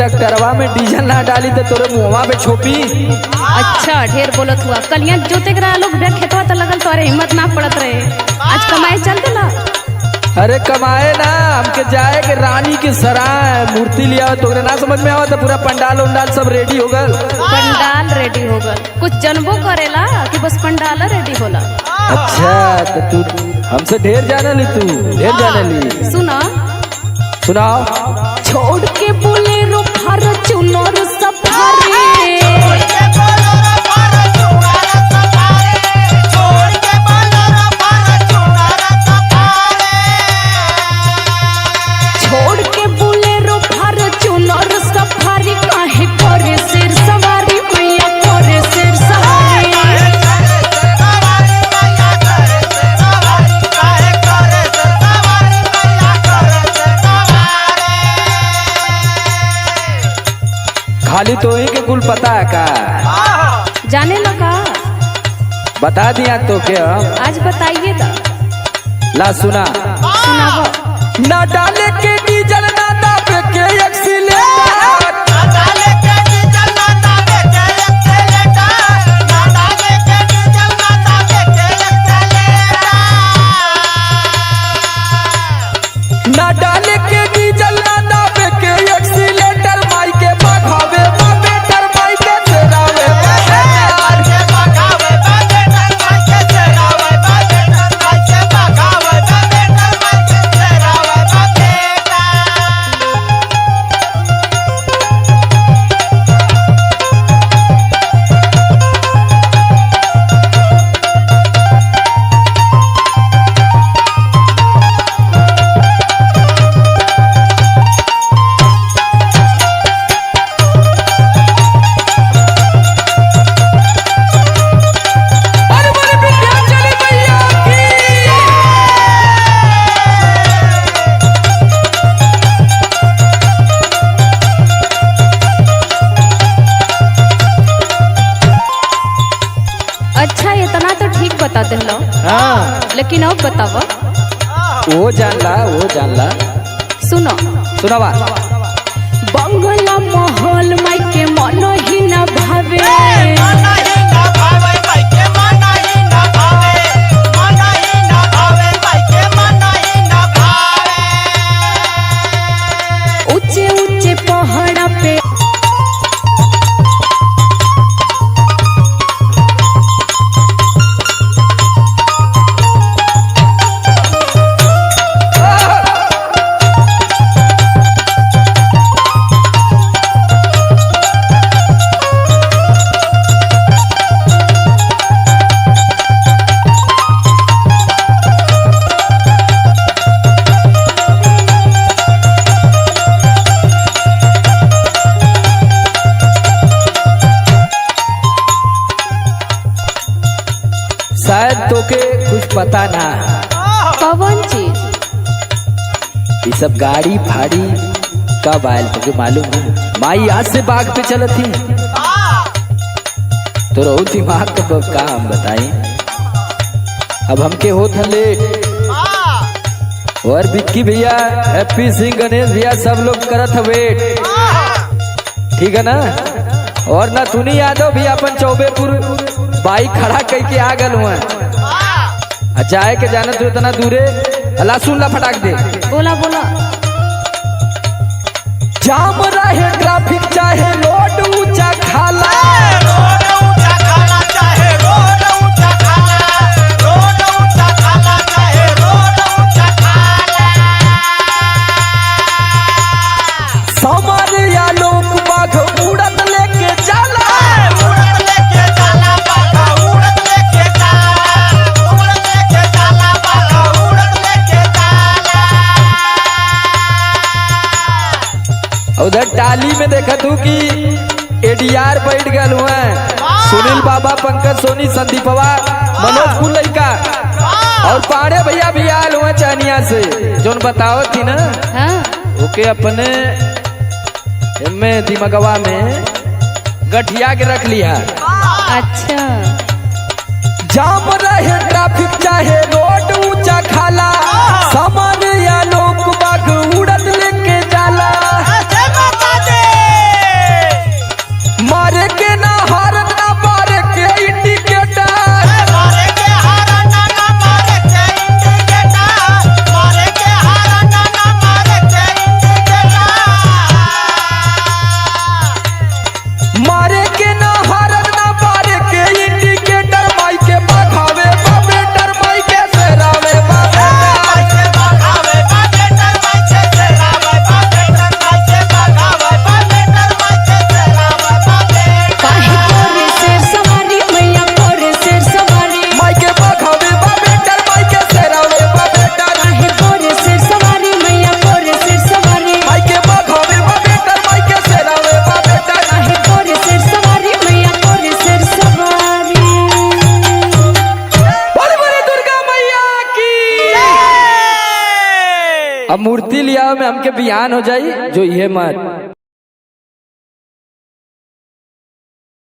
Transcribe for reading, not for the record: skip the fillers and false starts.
ट्रैक्टरवा में डीजल ना डाली तो तोरे मुँहवा पे छोपी। अच्छा ढेर बोलत हुआ। कलिया जोते करा लोग देख खेतवा तो लगल तोरे हिम्मत ना पड़त रहे। आज कमाए चल देला। अरे कमाए ना, हमके जाए के रानी के सराय मूर्ति लिया तोरे ना समझ में आवा तो पूरा पंडाल उंडाल सब रेडी हो गल। पंडाल रेडी हो गल, कुछ जनबो करेला कि बस पंडाल रेडी होला। अच्छा तो तू हमसे ढेर जाने ली, तू ढेर जाने ली। सुना सुनाओ। छोड़ के बोलेरो फॉर्च्यूनर सफारी, खाली तो ही के कुल पता है का? जाने लगा बता दिया तो क्या? आज बताइए तो। ला सुना। सुनाओ। ना डाले के डीजल ना दाबे के एक्सीलेटर, ना डाले के डीजल ना दाबे के एक्सीलेटर, ना डाले के डीजल ना दाबे के एक्सीलेटर, ना डाले के डीजल ना दाबे के एक्सीलेटर, माई के भगावे बेटर, माई के चरावे बेटर, के भगावे बेटर, माई के चरावे बेटर, माई के भगावे बेटर, माई के चरावे बेटर। अच्छा इतना तो ठीक बता दिलो। हाँ लेकिन अब बतावा। वो जानला। सुनो सुनावा। बंगला महल माई के मन ही न भावे, ऊंचे ऊंचे पहाड़ा पे शायद तोके कुछ पता ना। कौन चीज? ये सब गाड़ी फाड़ी कब आयल तुझे मालूम है? माई आज से बाग पे चलत थी तो रहो दिमाग का का हम बताई। अब हमके होत है लेट, और विक्की भैया, हैप्पी सिंह, गणेश भैया सब लोग करत है वेट, ठीक है ना? और ना तुनी यादव भी अपन चौबेपुर बाइक खड़ा करके आ गल हुआ। जाए के जाना तू इतना दूरे। अल्लाह सुन ला फटाक दे। बोला बोला। जाम रहे ट्रैफिक चाहे रोड ऊंचा खाला, रोड ऊंचा खाला चाहे रोड ऊंचा खाला, रोड ऊंचा खाला चाहे रोड ऊंचा खाला, समर या लोक बाघ उड़त लेके जाला, उड़त लेके जाला बाघ, उड़त लेके जाला, उड़त लेके जाला बाघ, उड़त लेके जाला। उधर टाली में देखा तू कि एडीआर बैठ गल हुआ, सुनील बाबा, पंकज सोनी, संदीपवा, मनोज कुल लड़का, और पाड़े भैया भी आल हुआ चानिया से, जोन बताओ थी ना। हाँ? ओके अपने में दिमगवा में गठिया के रख लिया। अच्छा जाम रहे ट्रैफिक चाहे रोड ऊंचा खाला, सामान या लोक बाग उड़त लेके जाला, अब मूर्ति लिया में हमके बिहान हो जाई जो ये मत